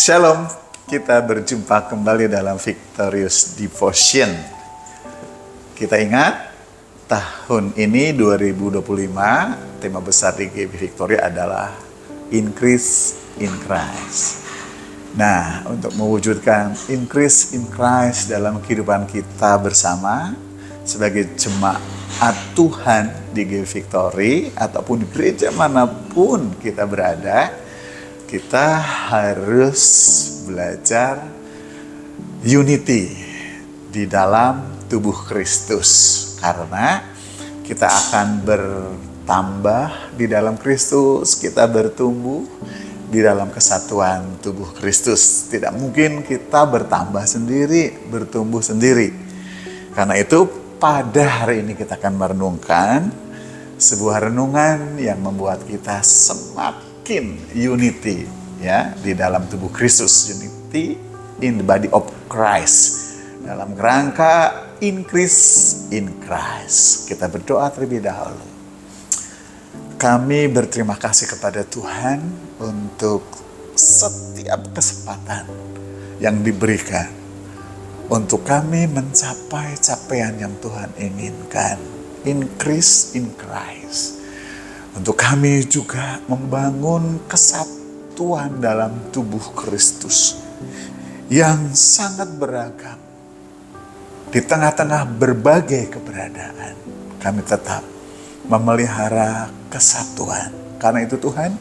Shalom, kita berjumpa kembali dalam Victorious Devotion. Kita ingat, tahun ini 2025, tema besar di GB Victoria adalah Increase in Christ. Nah, untuk mewujudkan Increase in Christ dalam kehidupan kita bersama, sebagai jemaat Tuhan di GB Victory, ataupun di gereja manapun kita berada, kita harus belajar unity di dalam tubuh Kristus. Karena kita akan bertambah di dalam Kristus, kita bertumbuh di dalam kesatuan tubuh Kristus. Tidak mungkin kita bertambah sendiri, bertumbuh sendiri. Karena itu pada hari ini kita akan merenungkan sebuah renungan yang membuat kita semakin unity ya di dalam tubuh Kristus, unity in the body of Christ, dalam kerangka increase in Christ. Kita berdoa terlebih dahulu. Kami berterima kasih kepada Tuhan untuk setiap kesempatan yang diberikan untuk kami mencapai capaian yang Tuhan inginkan, increase in Christ. Untuk kami juga membangun kesatuan dalam tubuh Kristus yang sangat beragam. Di tengah-tengah berbagai keberadaan, kami tetap memelihara kesatuan. Karena itu Tuhan,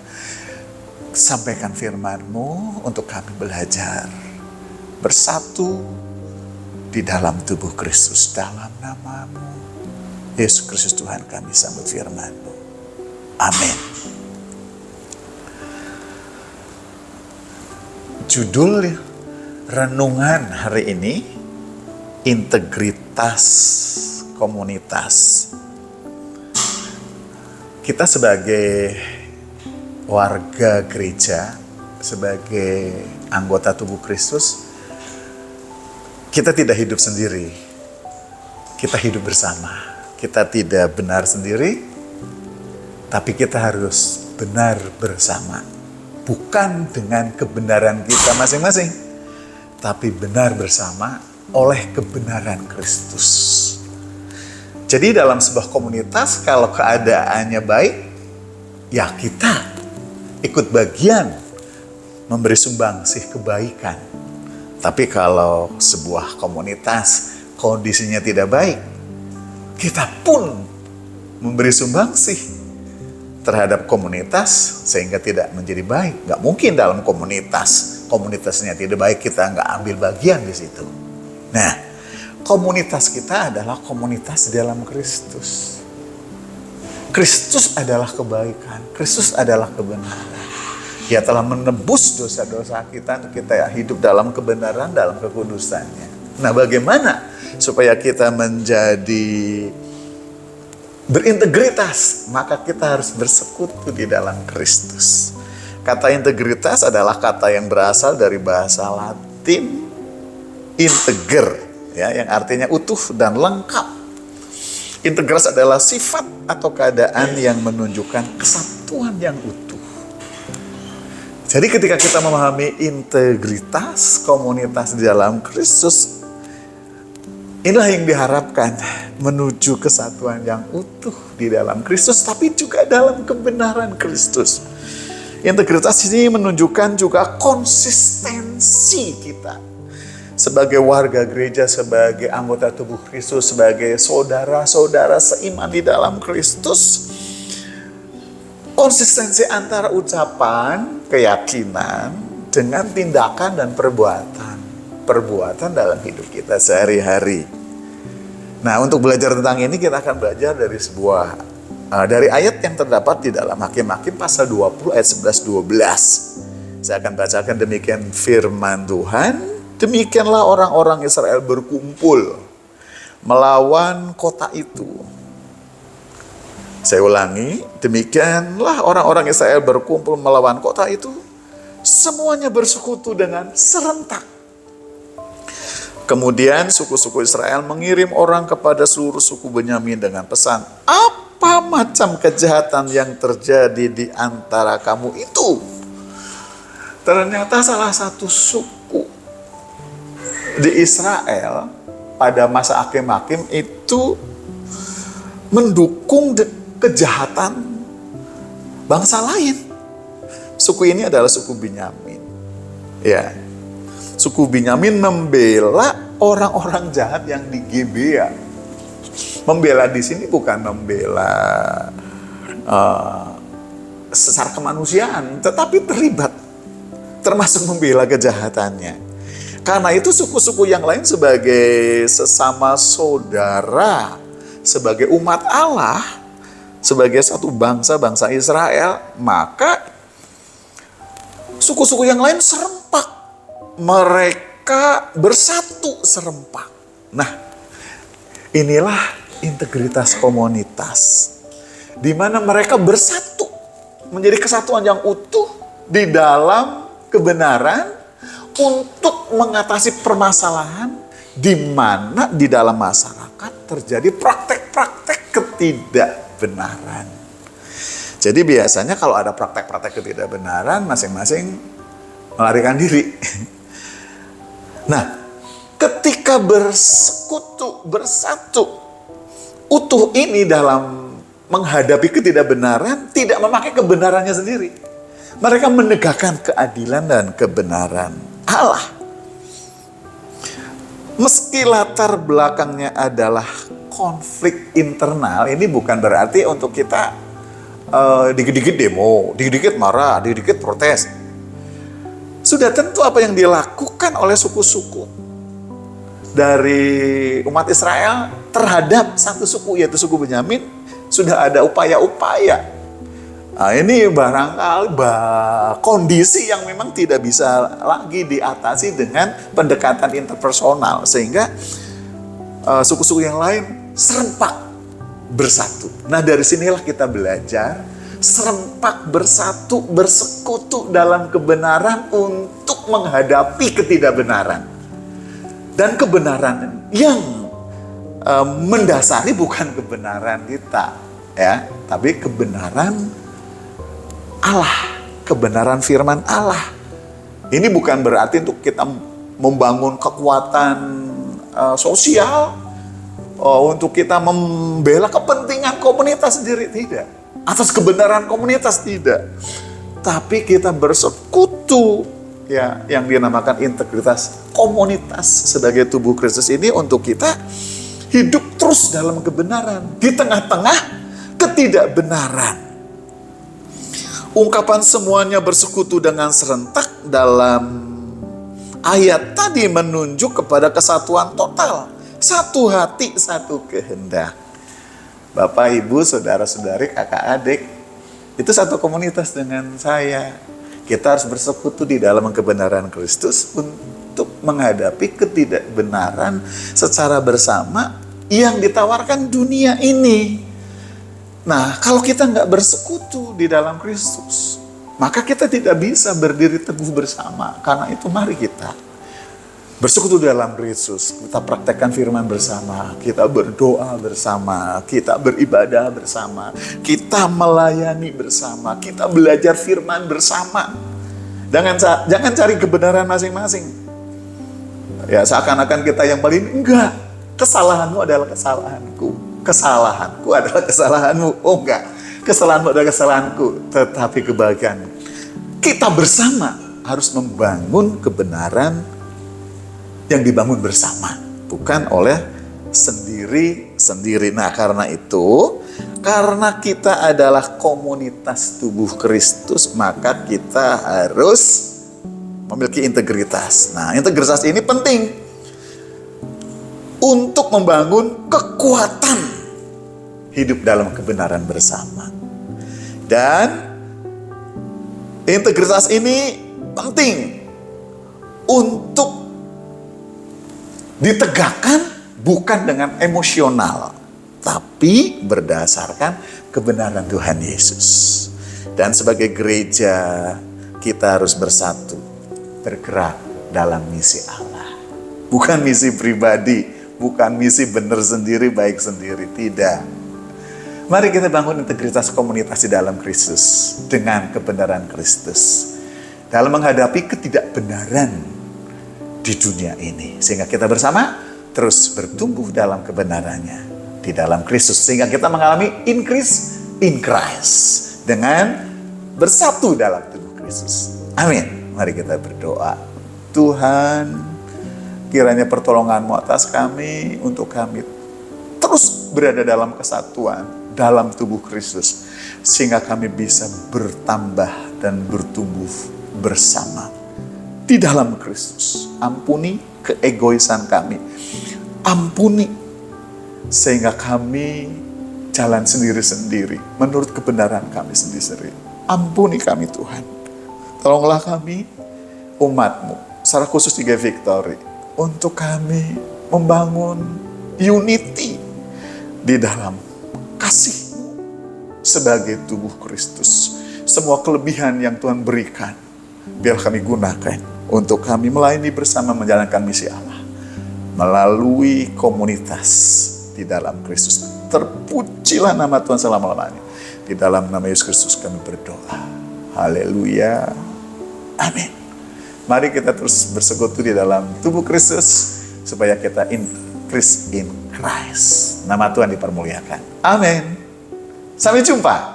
sampaikan firman-Mu untuk kami belajar bersatu di dalam tubuh Kristus. Dalam nama-Mu, Yesus Kristus Tuhan, kami sambut firman-Mu. Amin. Judul renungan hari ini, integritas komunitas. Kita sebagai warga gereja, sebagai anggota tubuh Kristus, kita tidak hidup sendiri. Kita hidup bersama. Kita tidak benar sendiri, tapi kita harus benar bersama. Bukan dengan kebenaran kita masing-masing, tapi benar bersama oleh kebenaran Kristus. Jadi dalam sebuah komunitas, kalau keadaannya baik, ya kita ikut bagian memberi sumbangsih kebaikan. Tapi kalau sebuah komunitas kondisinya tidak baik, kita pun memberi sumbangsih terhadap komunitas sehingga tidak menjadi baik. Nggak mungkin dalam komunitasnya tidak baik kita nggak ambil bagian di situ. Nah, komunitas kita adalah komunitas di dalam Kristus. Kristus adalah kebaikan, Kristus adalah kebenaran. Dia telah menebus dosa-dosa kita untuk kita hidup dalam kebenaran, dalam kekudusannya. Nah, bagaimana supaya kita menjadi berintegritas? Maka kita harus bersekutu di dalam Kristus. Kata integritas adalah kata yang berasal dari bahasa Latin integer, ya, yang artinya utuh dan lengkap. Integritas adalah sifat atau keadaan yang menunjukkan kesatuan yang utuh. Jadi ketika kita memahami integritas komunitas di dalam Kristus, inilah yang diharapkan menuju kesatuan yang utuh di dalam Kristus, tapi juga dalam kebenaran Kristus. Integritas ini menunjukkan juga konsistensi kita sebagai warga gereja, sebagai anggota tubuh Kristus, sebagai saudara-saudara seiman di dalam Kristus. Konsistensi antara ucapan, keyakinan, dengan tindakan dan perbuatan dalam hidup kita sehari-hari. Nah, untuk belajar tentang ini kita akan belajar dari ayat yang terdapat di dalam Hakim-Hakim pasal 20 ayat 11-12. Saya akan bacakan demikian firman Tuhan. Demikianlah orang-orang Israel berkumpul melawan kota itu. Saya ulangi, demikianlah orang-orang Israel berkumpul melawan kota itu. Semuanya bersekutu dengan serentak. Kemudian suku-suku Israel mengirim orang kepada seluruh suku Benyamin dengan pesan, apa macam kejahatan yang terjadi di antara kamu itu? Ternyata salah satu suku di Israel pada masa Hakim-Hakim itu mendukung kejahatan bangsa lain. Suku ini adalah suku Binyamin. Ya, suku Binyamin membela orang-orang jahat yang di Gibea. Membela di sini bukan membela secara kemanusiaan, tetapi terlibat, termasuk membela kejahatannya. Karena itu suku-suku yang lain sebagai sesama saudara, sebagai umat Allah, sebagai satu bangsa Israel, maka suku-suku yang lain serempak. Mereka bersatu serempak. Nah, inilah integritas komunitas, di mana mereka bersatu menjadi kesatuan yang utuh di dalam kebenaran untuk mengatasi permasalahan di mana di dalam masyarakat terjadi praktek-praktek ketidakbenaran. Jadi biasanya kalau ada praktek-praktek ketidakbenaran, masing-masing melarikan diri. Nah, ketika bersekutu, bersatu, utuh ini dalam menghadapi ketidakbenaran, tidak memakai kebenarannya sendiri. Mereka menegakkan keadilan dan kebenaran Allah. Meski latar belakangnya adalah konflik internal, ini bukan berarti untuk kita dikit-dikit demo, dikit-dikit marah, dikit-dikit protes. Sudah tentu apa yang dilakukan oleh suku-suku dari umat Israel terhadap satu suku, yaitu suku Benyamin, sudah ada upaya-upaya. Nah, ini barangkali kondisi yang memang tidak bisa lagi diatasi dengan pendekatan interpersonal, sehingga suku-suku yang lain serempak bersatu. Nah, dari sinilah kita belajar serempak bersatu, bersekutu dalam kebenaran untuk menghadapi ketidakbenaran. Dan kebenaran yang mendasari bukan kebenaran kita, ya, tapi kebenaran Allah, kebenaran firman Allah. Ini bukan berarti untuk kita membangun kekuatan sosial, untuk kita membela kepentingan komunitas sendiri, tidak. Atas kebenaran komunitas, tidak. Tapi kita bersekutu, ya, yang dinamakan integritas komunitas sebagai tubuh Kristus ini untuk kita hidup terus dalam kebenaran di tengah-tengah ketidakbenaran. Ungkapan semuanya bersekutu dengan serentak dalam ayat tadi menunjuk kepada kesatuan total. Satu hati, satu kehendak. Bapak, Ibu, saudara-saudari, kakak, adik, itu satu komunitas dengan saya. Kita harus bersekutu di dalam kebenaran Kristus untuk menghadapi ketidakbenaran secara bersama yang ditawarkan dunia ini. Nah, kalau kita nggak bersekutu di dalam Kristus, maka kita tidak bisa berdiri teguh bersama. Karena itu mari kita bersekutu dalam Kristus, kita praktekkan firman bersama, kita berdoa bersama, kita beribadah bersama, kita melayani bersama, kita belajar firman bersama. Jangan cari kebenaran masing-masing. Ya, seakan-akan kita yang paling, enggak, kesalahanmu adalah kesalahanku, kesalahanku adalah kesalahanmu. Oh enggak, kesalahanmu adalah kesalahanku, tetapi kebaikan kita bersama harus membangun kebenaran yang dibangun bersama, bukan oleh sendiri-sendiri. Nah, karena itu, karena kita adalah komunitas tubuh Kristus, maka kita harus memiliki integritas. Nah, integritas ini penting untuk membangun kekuatan hidup dalam kebenaran bersama. Dan integritas ini penting untuk ditegakkan bukan dengan emosional, tapi berdasarkan kebenaran Tuhan Yesus. Dan sebagai gereja, kita harus bersatu, bergerak dalam misi Allah. Bukan misi pribadi, bukan misi benar sendiri, baik sendiri, tidak. Mari kita bangun integritas komunitas di dalam Kristus dengan kebenaran Kristus. dalam menghadapi ketidakbenaran di dunia ini. Sehingga kita bersama terus bertumbuh dalam kebenarannya di dalam Kristus. Sehingga kita mengalami increase in Christ. Dengan bersatu dalam tubuh Kristus. Amin. Mari kita berdoa. Tuhan, kiranya pertolongan-Mu atas kami, untuk kami terus berada dalam kesatuan dalam tubuh Kristus. Sehingga kami bisa bertambah dan bertumbuh bersama di dalam Kristus. Ampuni keegoisan kami. Ampuni sehingga kami jalan sendiri-sendiri menurut kebenaran kami sendiri. Ampuni kami Tuhan. Tolonglah kami umat-Mu, secara khusus di Victory, untuk kami membangun unity di dalam kasih-Mu sebagai tubuh Kristus. Semua kelebihan yang Tuhan berikan, biar kami gunakan untuk kami melayani bersama menjalankan misi Allah melalui komunitas di dalam Kristus. Terpujilah nama Tuhan selama-lamanya. Di dalam nama Yesus Kristus kami berdoa. Haleluya. Amin. Mari kita terus bersekutu di dalam tubuh Kristus supaya kita increase in Christ. Nama Tuhan dipermuliakan. Amin. Sampai jumpa.